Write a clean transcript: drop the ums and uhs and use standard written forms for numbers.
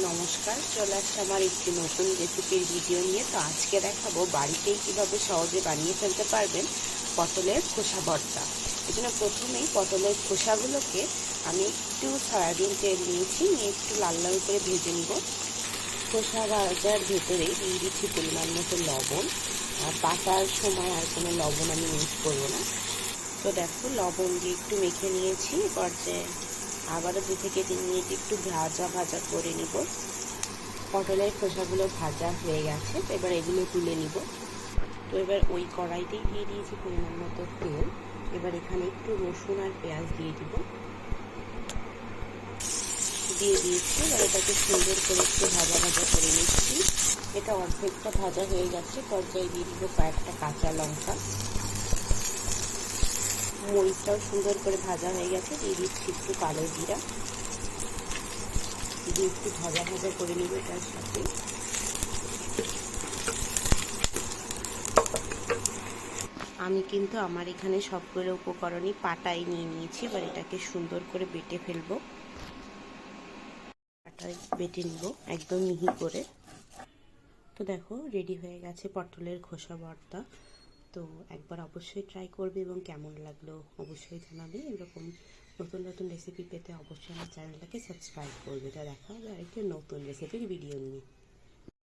নমস্কার, চলে আসছে আমার একটি নতুন রেসিপির ভিডিও নিয়ে। তো আজকে দেখাবো বাড়িতেই কিভাবে সহজে বানিয়ে ফেলতে পারবেন পটলের খোসা ভর্তা। এজন্য প্রথমেই পটলের খোসাগুলোকে আমি একটু সয়াবিন তেল নিয়েছি, নিয়ে একটু লাল লাল করে ভেজে নিব। খোসা ভাজার ভেতরে দিয়ে দিচ্ছি পরিমাণ মতো লবণ। আর বাটার সময় আর কোনো লবণ আমি ইউজ করবো না। তো দেখো, লবণ দিয়ে একটু মেখে নিয়েছি। পর্যায়ে আবারও 2 থেকে 3 মিনিট একটু ভাজা ভাজা করে নিব। পটলের খোসাগুলো ভাজা হয়ে গেছে, তো এবার এগুলো তুলে নিব। তো এবার ওই কড়াইতেই দিয়ে দিয়েছি পরিমাণ মতো তেল। এবার এখানে একটু রসুন আর পেঁয়াজ দিয়ে দিয়েছি। এবার এটাকে সুন্দর করে একটু ভাজা ভাজা করে নিচ্ছি। এটা অর্ধেকটা ভাজা হয়ে গেছে। পর্যায়ে দিয়ে দিব কয়েকটা কাঁচা লঙ্কা। মরিচটাও সুন্দর করে ভাজা হয়ে গেছে, দিয়ে দিচ্ছি একটু কালো জিরা, দিয়ে একটু ভাজা ভাজা করে নিব এটার সাথে। আমি কিন্তু আমার এখানে সবগুলো উপকরণই পাটায় নিয়ে নিয়েছি। এবার এটাকে সুন্দর করে বেটে ফেলবো। পাটায় বেটে নিব একদম মিহি করে। তো দেখো, রেডি হয়ে গেছে পটলের খোসা ভর্তা। তো একবার অবশ্যই ট্রাই করবে এবং কেমন লাগলো অবশ্যই জানাবে। এরকম নতুন নতুন রেসিপি পেতে অবশ্যই আমার চ্যানেলটাকে সাবস্ক্রাইব করবে। এটা দেখা হবে আরেকটি নতুন রেসিপির ভিডিও নিয়ে।